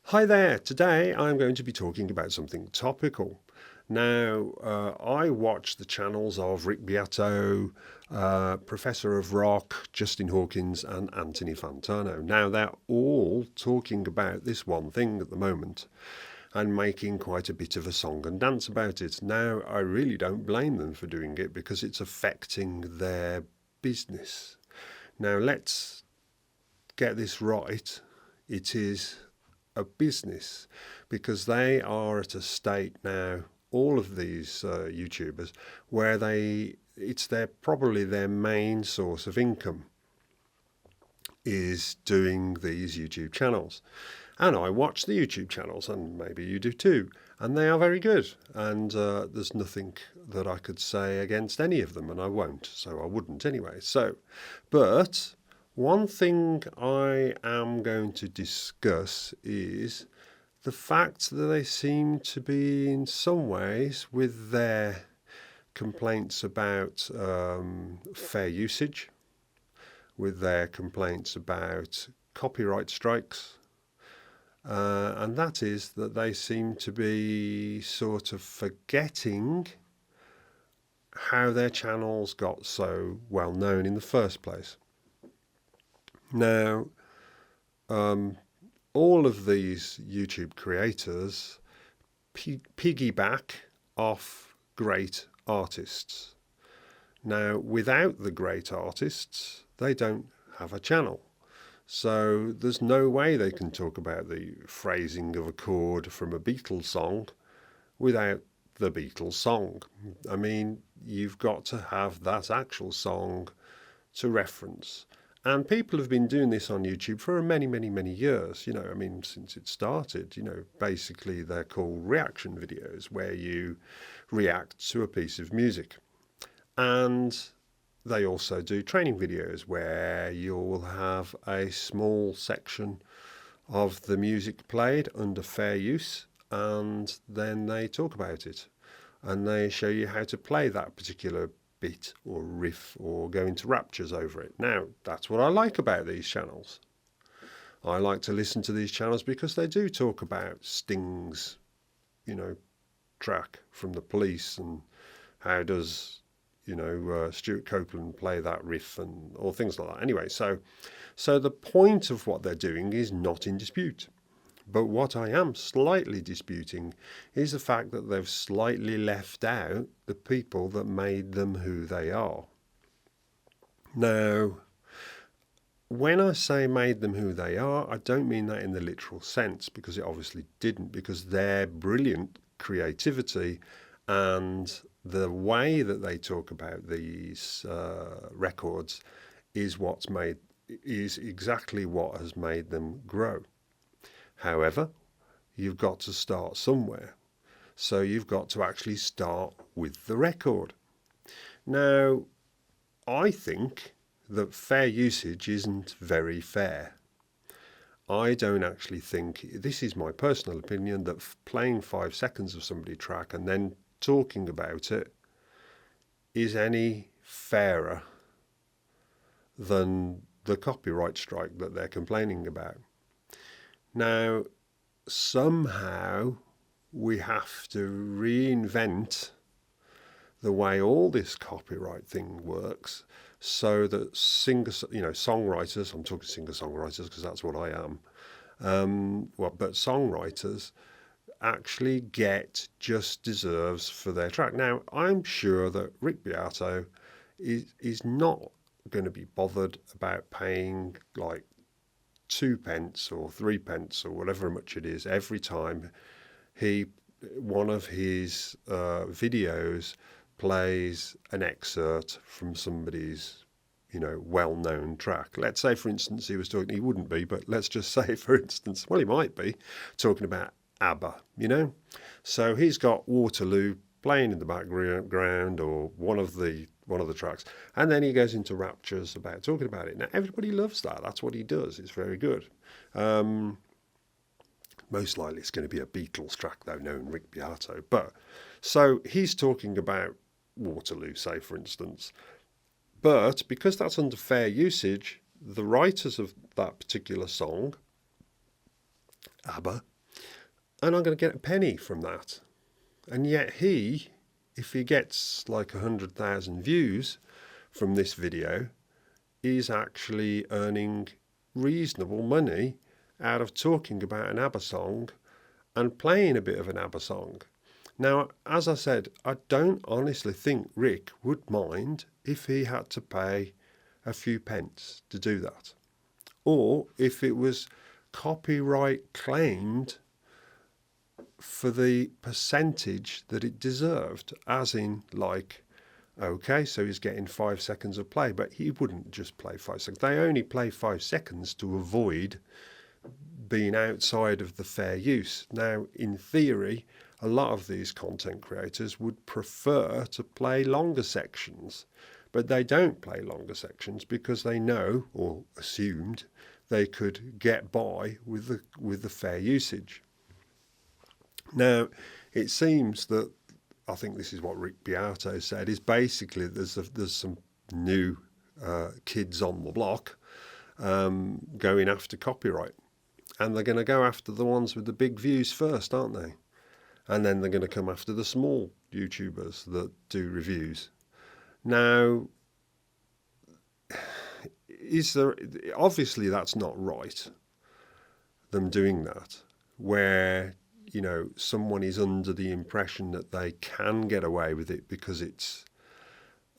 Hi there, today I'm going to be talking about something topical. Now, I watch the channels of Rick Beato, Professor of Rock, Justin Hawkins and Anthony Fantano. Now, they're all talking about this one thing at the moment and making quite a bit of a song and dance about it. Now, I really don't blame them for doing it because it's affecting their business. Now, let's get this right. It is a business because they are at a state now, all of these YouTubers, where probably their main source of income is doing these YouTube channels. And I watch the YouTube channels, and maybe you do too, and they are very good, and there's nothing that I could say against any of them, and I won't, so I wouldn't anyway. But one thing I am going to discuss is the fact that they seem to be, in some ways, with their complaints about fair usage, with their complaints about copyright strikes, and that is that they seem to be sort of forgetting how their channels got so well known in the first place. Now, all of these YouTube creators piggyback off great artists. Now, without the great artists, they don't have a channel. So there's no way they can talk about the phrasing of a chord from a Beatles song without the Beatles song. I mean, you've got to have that actual song to reference. And people have been doing this on YouTube for many, many, many years. I mean, since it started, basically they're called reaction videos where you react to a piece of music. And they also do training videos where you'll have a small section of the music played under fair use, and then they talk about it. And they show you how to play that particular bit or riff or go into raptures over it. Now, that's what I like about these channels. I like to listen to these channels because they do talk about Sting's, track from The Police and how does, Stuart Copeland play that riff and all things like that. Anyway, so the point of what they're doing is not in dispute. But what I am slightly disputing is the fact that they've slightly left out the people that made them who they are. Now, when I say made them who they are, I don't mean that in the literal sense, because it obviously didn't, because their brilliant creativity and the way that they talk about these records is exactly what has made them grow. However, you've got to start somewhere. So you've got to actually start with the record. Now, I think that fair usage isn't very fair. I don't actually think, this is my personal opinion, that playing 5 seconds of somebody's track and then talking about it is any fairer than the copyright strike that they're complaining about. Now, somehow we have to reinvent the way all this copyright thing works so that songwriters, I'm talking singer-songwriters because that's what I am, but songwriters actually get just deserves for their track. Now, I'm sure that Rick Beato is not going to be bothered about paying like 2 pence or 3 pence or whatever much it is every time one of his videos plays an excerpt from somebody's well-known track. Let's say, for instance, he wouldn't be, but let's just say, for instance, well, he might be talking about ABBA, so he's got Waterloo playing in the background or one of the tracks, and then he goes into raptures about talking about it. Now, everybody loves that. That's what he does. It's very good. Most likely it's going to be a Beatles track, though, knowing Rick Beato. But so he's talking about Waterloo, say, for instance. But because that's under fair usage, the writers of that particular song, ABBA, and I'm going to get a penny from that. And yet if he gets like 100,000 views from this video, is actually earning reasonable money out of talking about an ABBA song and playing a bit of an ABBA song. Now, as I said, I don't honestly think Rick would mind if he had to pay a few pence to do that, or if it was copyright claimed for the percentage that it deserved, as in like, okay, so he's getting 5 seconds of play, but he wouldn't just play 5 seconds. They only play 5 seconds to avoid being outside of the fair use. Now, in theory, a lot of these content creators would prefer to play longer sections, but they don't play longer sections because they know, or assumed, they could get by with the fair usage. Now, it seems that, I think this is what Rick Beato said, is basically there's some new kids on the block going after copyright. And they're going to go after the ones with the big views first, aren't they? And then they're going to come after the small YouTubers that do reviews. Now, obviously that's not right, them doing that, where, you know, someone is under the impression that they can get away with it because it's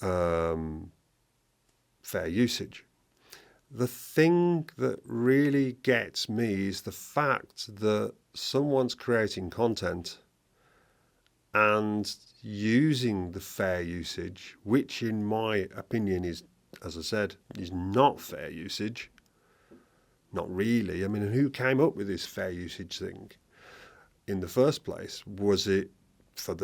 fair usage. The thing that really gets me is the fact that someone's creating content and using the fair usage, which in my opinion is, as I said, is not fair usage. Not really. I mean, who came up with this fair usage thing in the first place? Was it for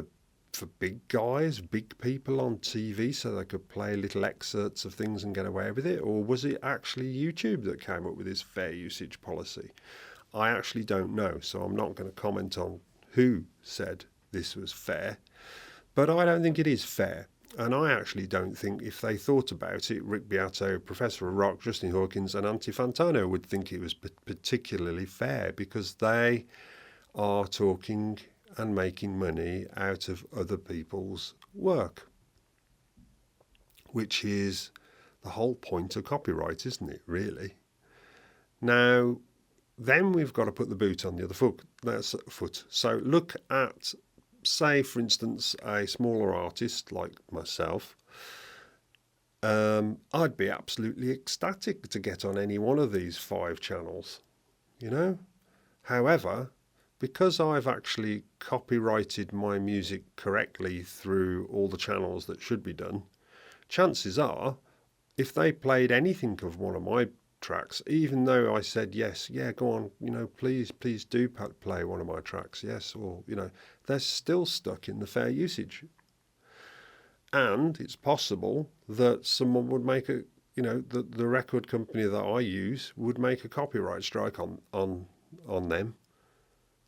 big guys, big people on TV so they could play little excerpts of things and get away with it? Or was it actually YouTube that came up with this fair usage policy? I actually don't know, so I'm not going to comment on who said this was fair, but I don't think it is fair. And I actually don't think, if they thought about it, Rick Beato, Professor of Rock, Justin Hawkins and Auntie Fantano would think it was particularly fair, because they are talking and making money out of other people's work, which is the whole point of copyright, isn't it, really? Now, then we've got to put the boot on the other foot. So look at, say, for instance, a smaller artist like myself. I'd be absolutely ecstatic to get on any one of these 5 channels, you know? However, because I've actually copyrighted my music correctly through all the channels that should be done, chances are, if they played anything of one of my tracks, even though I said, yes, yeah, go on, you know, please do play one of my tracks, yes, or, you know, they're still stuck in the fair usage. And it's possible that someone would make the record company that I use would make a copyright strike on them.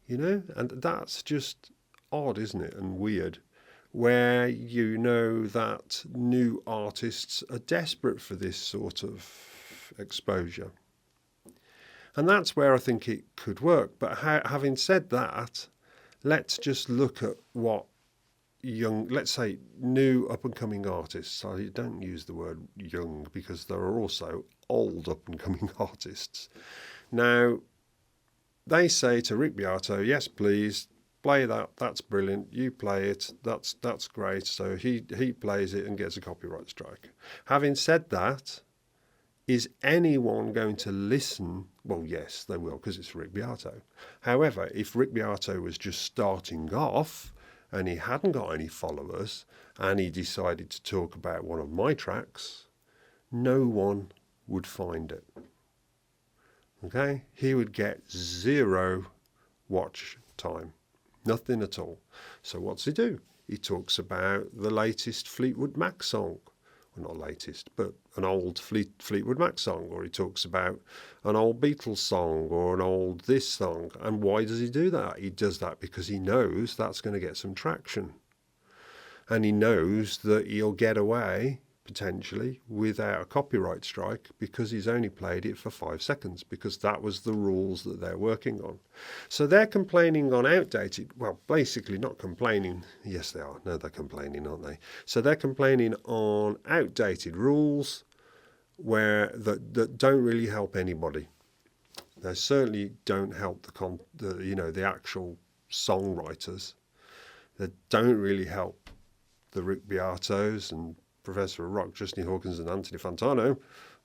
You know, and that's just odd, isn't it? And weird, where you know that new artists are desperate for this sort of exposure. And that's where I think it could work. But having said that, let's just look at what let's say new up-and-coming artists. I don't use the word young because there are also old up-and-coming artists. Now, they say to Rick Beato, yes, please, play that, that's brilliant, you play it, that's great. So he plays it and gets a copyright strike. Having said that, is anyone going to listen? Well, yes, they will, because it's Rick Beato. However, if Rick Beato was just starting off and he hadn't got any followers and he decided to talk about one of my tracks, no one would find it. Okay, he would get 0 watch time, nothing at all. So what's he do? He talks about the latest Fleetwood Mac song, well, not latest, but an old Fleetwood Mac song, or he talks about an old Beatles song or an old this song. And why does he do that? He does that because he knows that's going to get some traction, and he knows that he'll get away potentially without a copyright strike because he's only played it for 5 seconds, because that was the rules that they're working on. So they're complaining on outdated, well, basically not complaining, yes they are, no they're complaining, aren't they? So they're complaining on outdated rules that don't really help anybody. They certainly don't help the actual songwriters. They don't really help the Rick Beatos and Professor of Rock, Justin Hawkins and Anthony Fantano.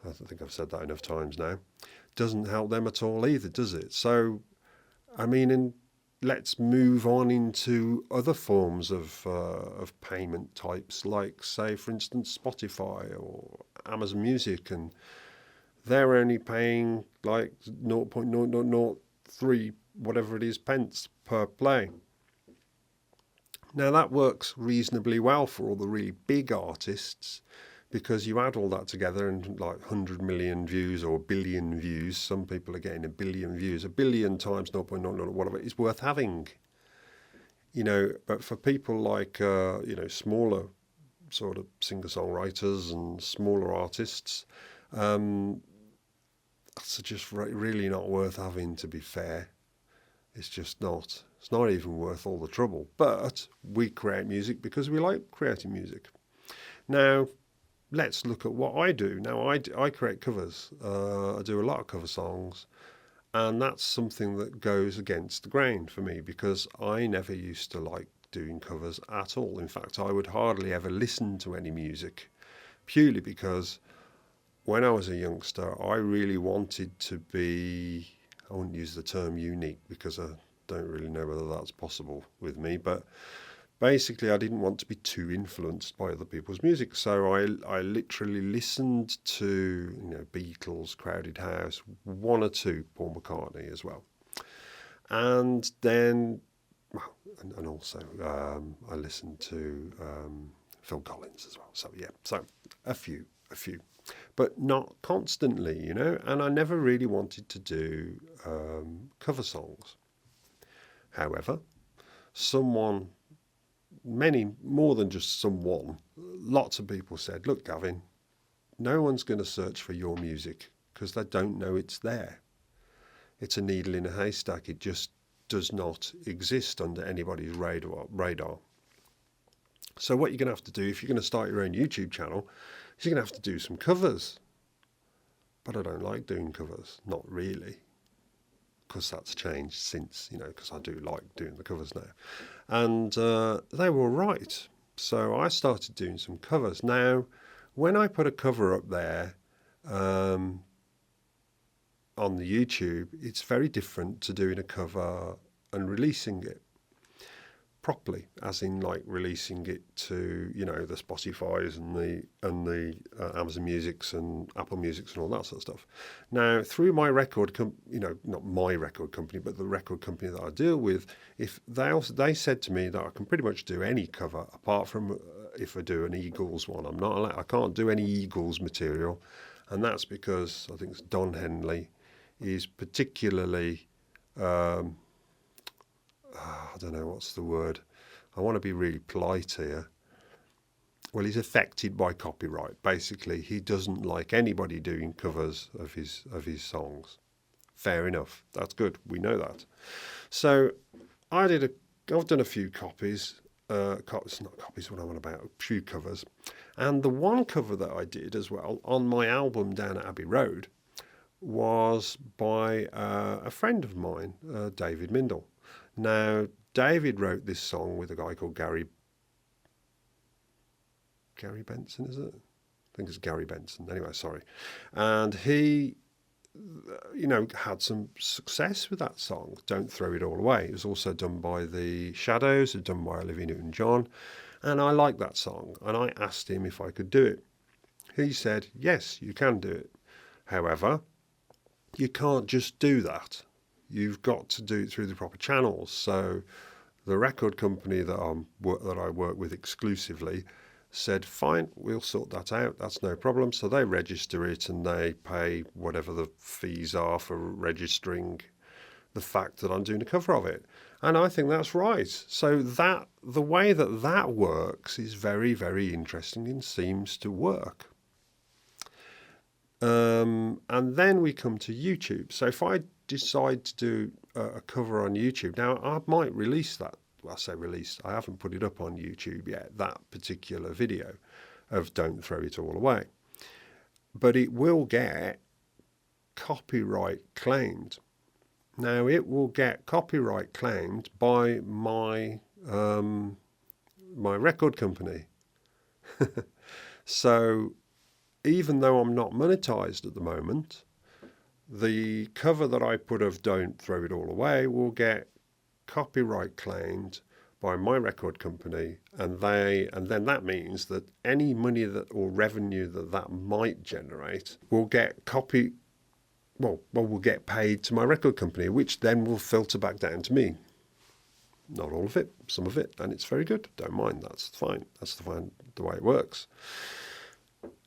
I think I've said that enough times now. Doesn't help them at all either, does it? So, I mean, and let's move on into other forms of payment types, like, say, for instance, Spotify or Amazon Music, and they're only paying like 0.0003 whatever it is pence per play. Now that works reasonably well for all the really big artists, because you add all that together and like 100 million views or a billion views, some people are getting a billion views, a billion times 0.00 whatever, is worth having. But for people like, smaller sort of singer-songwriters and smaller artists, that's just really not worth having, to be fair. It's just not. It's not even worth all the trouble. But we create music because we like creating music. Now, let's look at what I do. Now, I create covers. I do a lot of cover songs. And that's something that goes against the grain for me, because I never used to like doing covers at all. In fact, I would hardly ever listen to any music, purely because when I was a youngster, I really wanted to be, I wouldn't use the term unique because I don't really know whether that's possible with me, but basically I didn't want to be too influenced by other people's music. So I literally listened to, Beatles, Crowded House, one or two, Paul McCartney as well. And then, and also I listened to Phil Collins as well. So yeah, so a few. But not constantly, and I never really wanted to do cover songs. However, more than just someone, lots of people said, look, Gavin, no one's going to search for your music because they don't know it's there. It's a needle in a haystack. It just does not exist under anybody's radar. So what you're going to have to do, if you're going to start your own YouTube channel, is you're going to have to do some covers. But I don't like doing covers, not really, because that's changed since, because I do like doing the covers now. And they were all right. So I started doing some covers. Now, when I put a cover up there on the YouTube, it's very different to doing a cover and releasing it properly, as in like releasing it to the Spotify's and the Amazon Musics and Apple Musics and all that sort of stuff. Now, through my record not my record company, but the record company that I deal with, if they said to me that I can pretty much do any cover apart from if I do an Eagles one. I can't do any Eagles material, and that's because I think it's Don Henley is particularly I don't know what's the word. I want to be really polite here. Well, he's affected by copyright. Basically, he doesn't like anybody doing covers of his songs. Fair enough. That's good. We know that. So I've done a few copies. It's not copies. What I'm on about. A few covers, and the one cover that I did as well on my album Down at Abbey Road was by a friend of mine, David Mindel. Now, David wrote this song with a guy called Gary Benson, is it? I think it's Gary Benson. Anyway, sorry. And he, had some success with that song, Don't Throw It All Away. It was also done by The Shadows, done by Olivia Newton-John. And I liked that song. And I asked him if I could do it. He said, yes, you can do it. However, you can't just do that. You've got to do it through the proper channels. So the record company that I work with exclusively said, fine, we'll sort that out. That's no problem. So they register it and they pay whatever the fees are for registering the fact that I'm doing a cover of it. And I think that's right. So that the way that that works is very, very interesting and seems to work. And then we come to YouTube. So if I decide to do a cover on YouTube, now I might release that. Well, I say release, I haven't put it up on YouTube yet, that particular video of Don't Throw It All Away. But it will get copyright claimed. Now it will get copyright claimed by my my record company. So even though I'm not monetized at the moment, the cover that I put of Don't Throw It All Away will get copyright claimed by my record company, and then that means that any money that or revenue that might generate will get will get paid to my record company, which then will filter back down to me. Not all of it, some of it, and it's very good. Don't mind, that's fine. That's the way it works.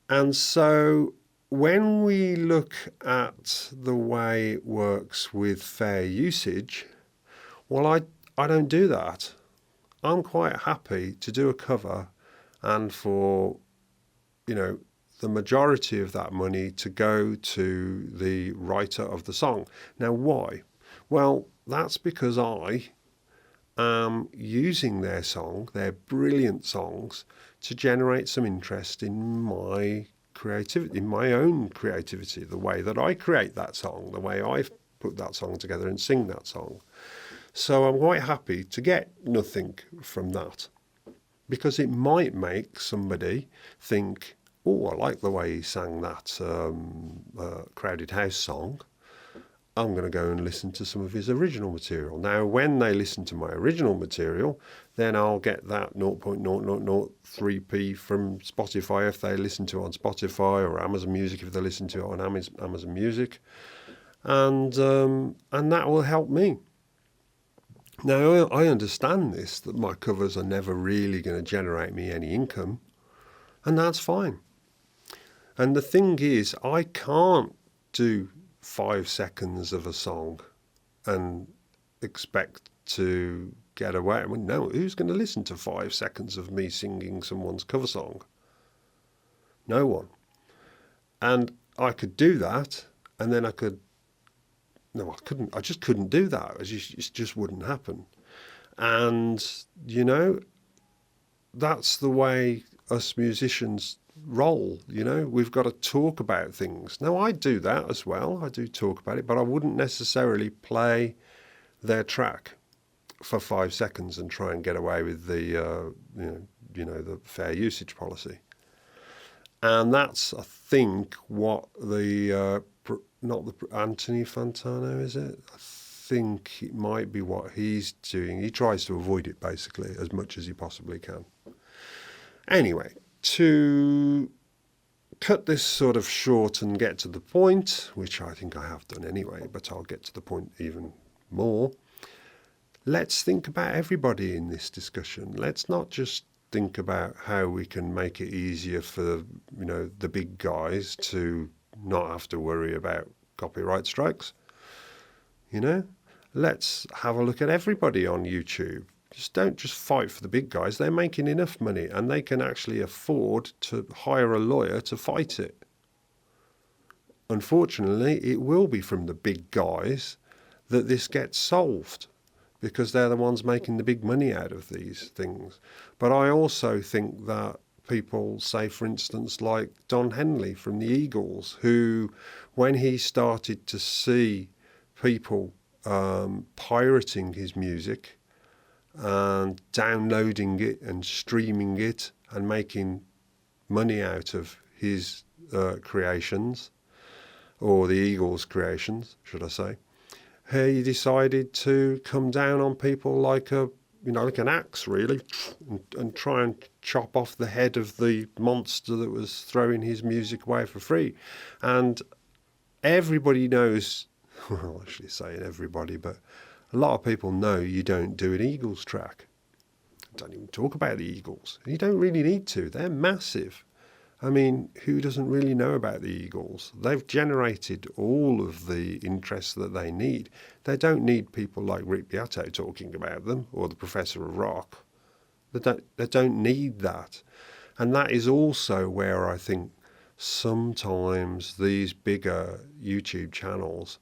And so when we look at the way it works with fair usage, well, I don't do that. I'm quite happy to do a cover and for, the majority of that money to go to the writer of the song. Now, why? Well, that's because I am using their song, their brilliant songs, to generate some interest in my creativity, in my own creativity, the way that I create that song, the way I put that song together and sing that song. So I'm quite happy to get nothing from that, because it might make somebody think, oh, I like the way he sang that Crowded House song. I'm going to go and listen to some of his original material. Now, when they listen to my original material, then I'll get that 0.0003p from Spotify if they listen to it on Spotify, or Amazon Music if they listen to it on Amazon Music. And that will help me. Now, I understand this, that my covers are never really going to generate me any income, and that's fine. And the thing is, I can't do 5 seconds of a song and expect to get away. I mean, no, who's going to listen to 5 seconds of me singing someone's cover song? No one. And I could do that, and then I couldn't. I just couldn't do that. It just wouldn't happen. And, that's the way us musicians roll. We've got to talk about things. Now, I do that as well. I do talk about it, but I wouldn't necessarily play their track for 5 seconds and try and get away with the, the fair usage policy. And that's, I think, what Anthony Fantano, is it? I think it might be what he's doing. He tries to avoid it, basically, as much as he possibly can. Anyway, to cut this sort of short and get to the point, which I think I have done anyway, but I'll get to the point even more, let's think about everybody in this discussion. Let's not just think about how we can make it easier for, the big guys to not have to worry about copyright strikes. Let's have a look at everybody on YouTube. Don't just fight for the big guys. They're making enough money and they can actually afford to hire a lawyer to fight it. Unfortunately, it will be from the big guys that this gets solved, because they're the ones making the big money out of these things. But I also think that people, say, for instance, like Don Henley from the Eagles, who, when he started to see people pirating his music and downloading it and streaming it and making money out of his creations, or the Eagles' creations, should I say, he decided to come down on people like an axe, really, and try and chop off the head of the monster that was throwing his music away for free. And everybody knows, well, actually saying everybody, but a lot of people know you don't do an Eagles track. Don't even talk about the Eagles. You don't really need to. They're massive. I mean, who doesn't really know about the Eggles? They've generated all of the interest that they need. They don't need people like Rick Beato talking about them, or the Professor of Rock. They don't need that. And that is also where I think sometimes these bigger YouTube channels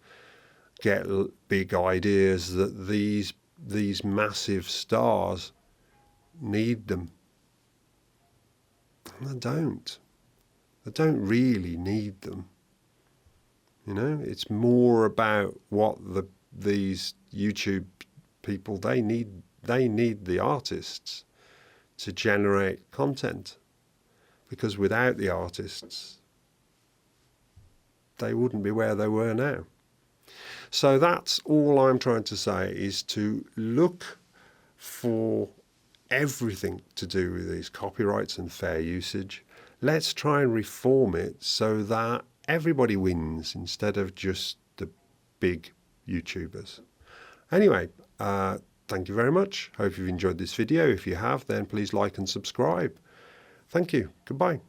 get big ideas that these massive stars need them. And they don't. They don't really need them. You know, it's more about what these YouTube people, they need the artists to generate content, because without the artists they wouldn't be where they were now. So that's all I'm trying to say, is to look for everything to do with these copyrights and fair usage. Let's try and reform it so that everybody wins instead of just the big YouTubers. Anyway, thank you very much. Hope you've enjoyed this video. If you have, then please like and subscribe. Thank you. Goodbye.